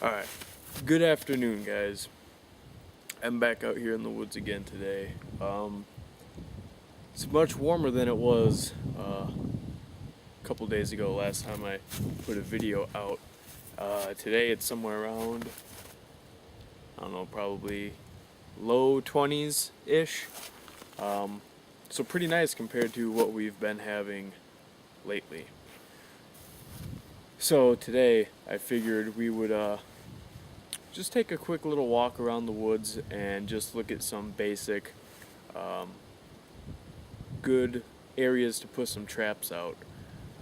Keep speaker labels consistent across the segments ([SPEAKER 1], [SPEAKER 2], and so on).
[SPEAKER 1] Alright, good afternoon guys. I'm back out here in the woods again today. It's much warmer than it was a couple days ago, last time I put a video out. Today it's somewhere around, I don't know, probably low 20s-ish. So pretty nice compared to what we've been having lately. So today I figured we would just take a quick little walk around the woods and just look at some basic good areas to put some traps out.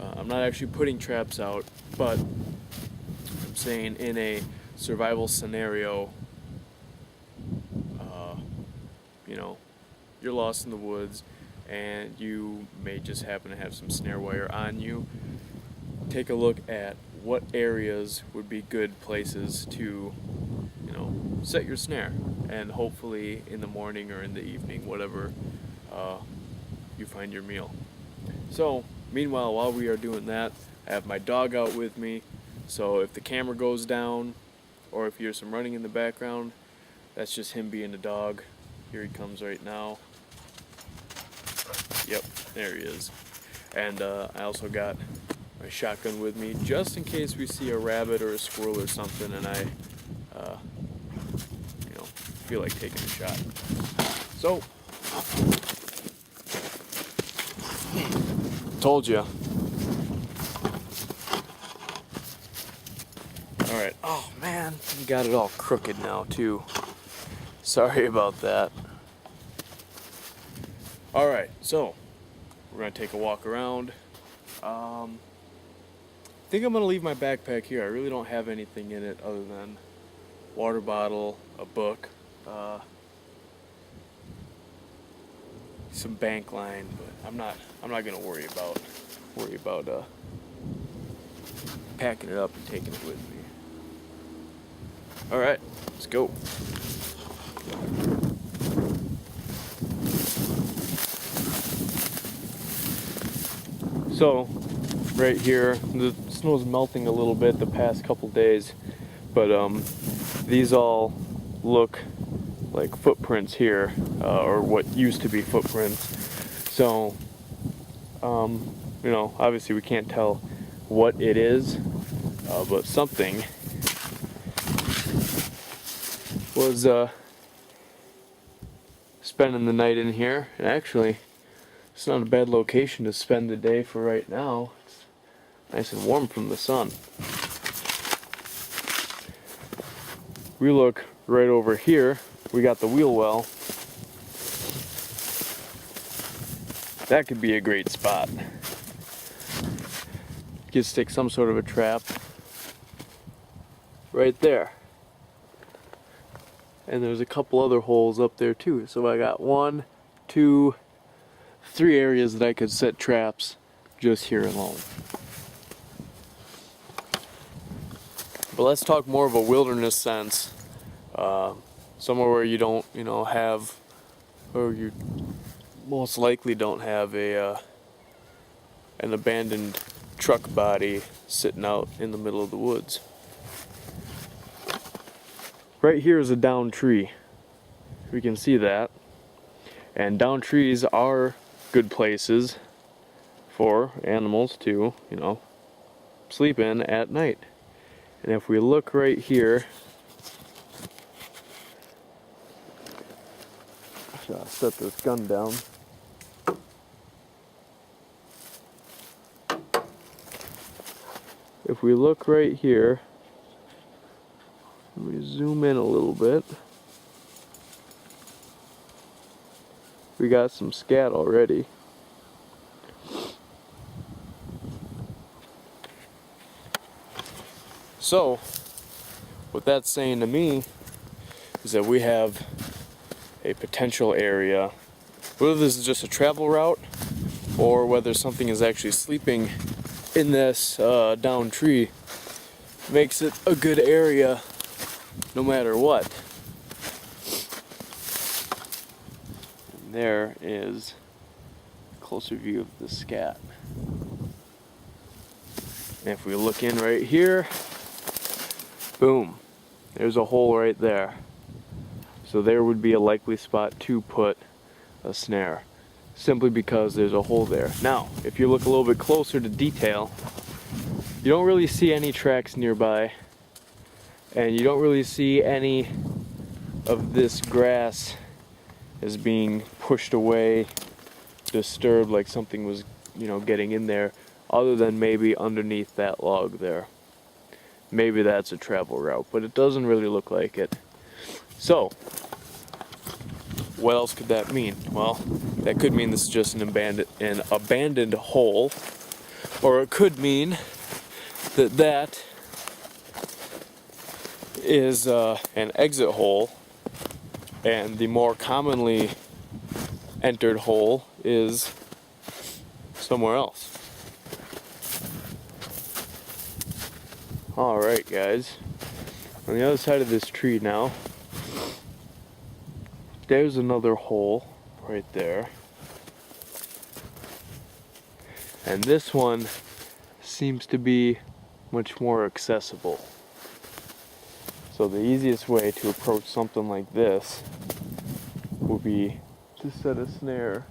[SPEAKER 1] I'm not actually putting traps out, but I'm saying in a survival scenario, you know, you're lost in the woods and you may just happen to have some snare wire on you. Take a look at what areas would be good places to, set your snare, and hopefully in the morning or in the evening, whatever you find your meal. So meanwhile, while we are doing that, I have my dog out with me, so if the camera goes down or if you hear some running in the background, that's just him being a dog. Here he comes right now. Yep, there he is. And I also got my shotgun with me just in case we see a rabbit or a squirrel or something and I feel like taking a shot. So told you. Alright. Oh man, you got it all crooked now too. Sorry about that. Alright, so we're gonna take a walk around. I think I'm gonna leave my backpack here. I really don't have anything in it other than water bottle, a book, some bank line, but I'm not gonna worry about packing it up and taking it with me. All right, let's go. So right here, the snow's melting a little bit the past couple days, but these all look like footprints here, or what used to be footprints. So obviously we can't tell what it is, but something was spending the night in here. And actually, it's not a bad location to spend the day for right now. It's nice and warm from the sun. We look right over here. We got the wheel well. That could be a great spot. You could stick some sort of a trap right there. And there's a couple other holes up there too. So I got 1, 2, 3 areas that I could set traps just here alone. But let's talk more of a wilderness sense. Somewhere where you don't, have, or you most likely don't have an abandoned truck body sitting out in the middle of the woods. Right here is a downed tree. We can see that. And downed trees are good places for animals to, sleep in at night. And if we look right here, I'll set this gun down. If we look right here, let me zoom in a little bit. We got some scat already. So, what that's saying to me is that we have a potential area, whether this is just a travel route or whether something is actually sleeping in this downed tree, makes it a good area no matter what. And there is a closer view of the scat. And if we look in right here, boom, there's a hole right there. So there would be a likely spot to put a snare, simply because there's a hole there. Now, if you look a little bit closer to detail, you don't really see any tracks nearby, and you don't really see any of this grass as being pushed away, disturbed, like something was, getting in there, other than maybe underneath that log there. Maybe that's a travel route, but it doesn't really look like it. So, what else could that mean? Well, that could mean this is just an abandoned hole, or it could mean that is an exit hole, and the more commonly entered hole is somewhere else. Alright guys, on the other side of this tree now, there's another hole right there. And this one seems to be much more accessible. So the easiest way to approach something like this would be to set a snare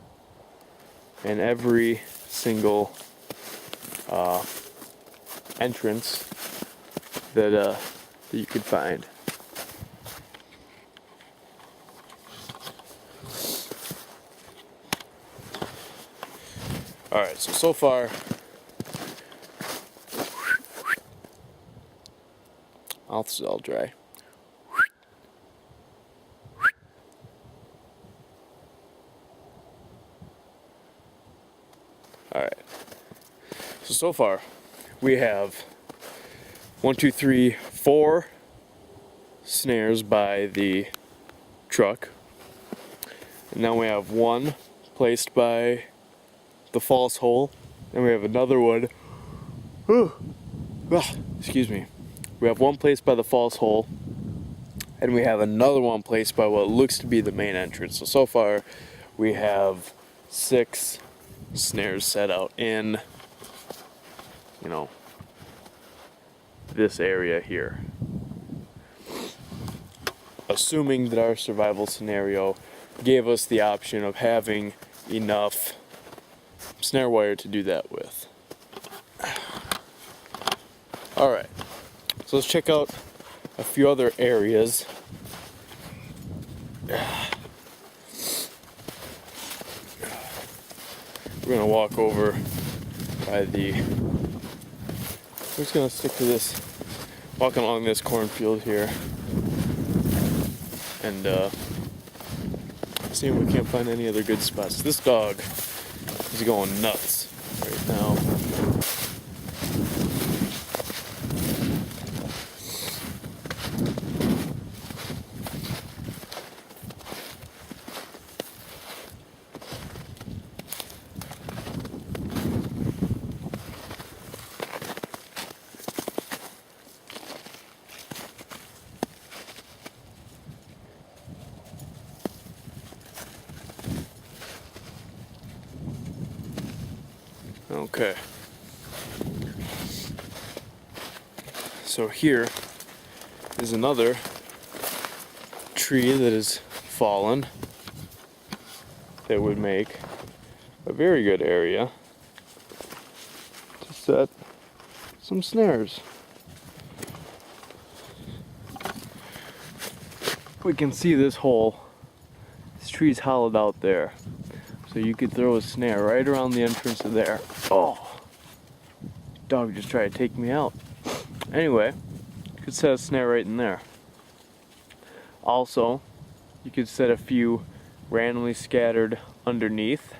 [SPEAKER 1] in every single entrance that you could find. Alright, so far mouth is all dry. Alright, so far we have 1, 2, 3, 4 snares by the truck, and now we have one placed by the false hole, and we have another one. Excuse me. We have one placed by the false hole, and we have another one placed by what looks to be the main entrance. So far, we have 6 snares set out in, this area here. Assuming that our survival scenario gave us the option of having enough snare wire to do that with. Alright, so let's check out a few other areas. We're gonna walk over by we're just gonna stick to this, walking along this cornfield here, and see if we can't find any other good spots. This dog is going nuts right now. Okay. So here is another tree that has fallen that would make a very good area to set some snares. We can see this hole. This tree's hollowed out there. So you could throw a snare right around the entrance of there. Oh! Dog just tried to take me out. Anyway, you could set a snare right in there. Also, you could set a few randomly scattered underneath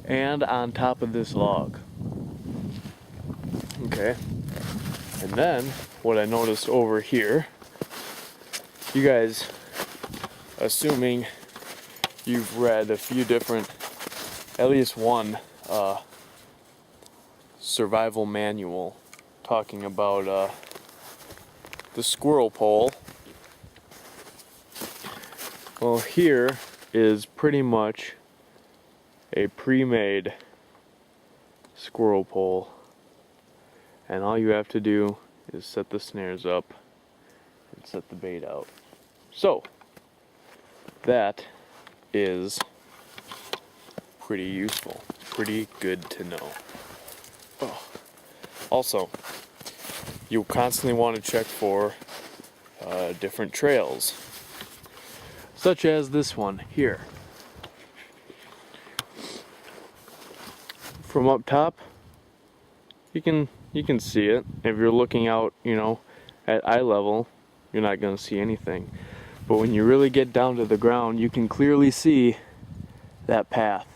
[SPEAKER 1] and on top of this log. Okay. And then, what I noticed over here, you guys, assuming you've read a few different, at least one survival manual talking about the squirrel pole. Well, here is pretty much a pre-made squirrel pole, and all you have to do is set the snares up and set the bait out. So that is pretty useful, pretty good to know. Oh. Also, you'll constantly want to check for different trails, such as this one here. From up top, you can see it. If you're looking out, at eye level, you're not going to see anything. But when you really get down to the ground, you can clearly see that path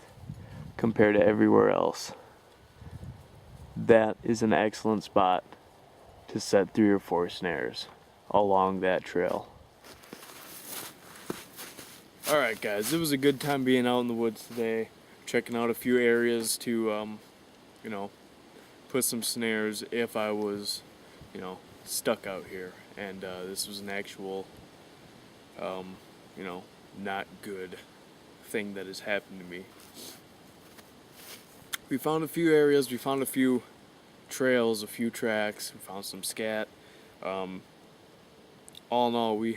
[SPEAKER 1] compared to everywhere else. That is an excellent spot to set 3 or 4 snares along that trail. Alright guys, it was a good time being out in the woods today, checking out a few areas to put some snares if I was stuck out here. And this was an actual not good thing that has happened to me. We found a few areas, we found a few trails, a few tracks, we found some scat. All in all, we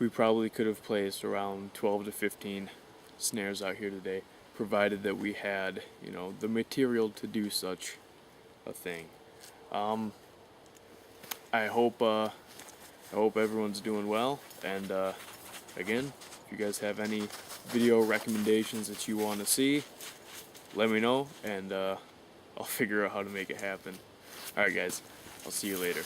[SPEAKER 1] probably could have placed around 12 to 15 snares out here today, provided that we had, the material to do such a thing. I hope everyone's doing well, and again, if you guys have any video recommendations that you want to see, let me know, and I'll figure out how to make it happen. Alright guys, I'll see you later.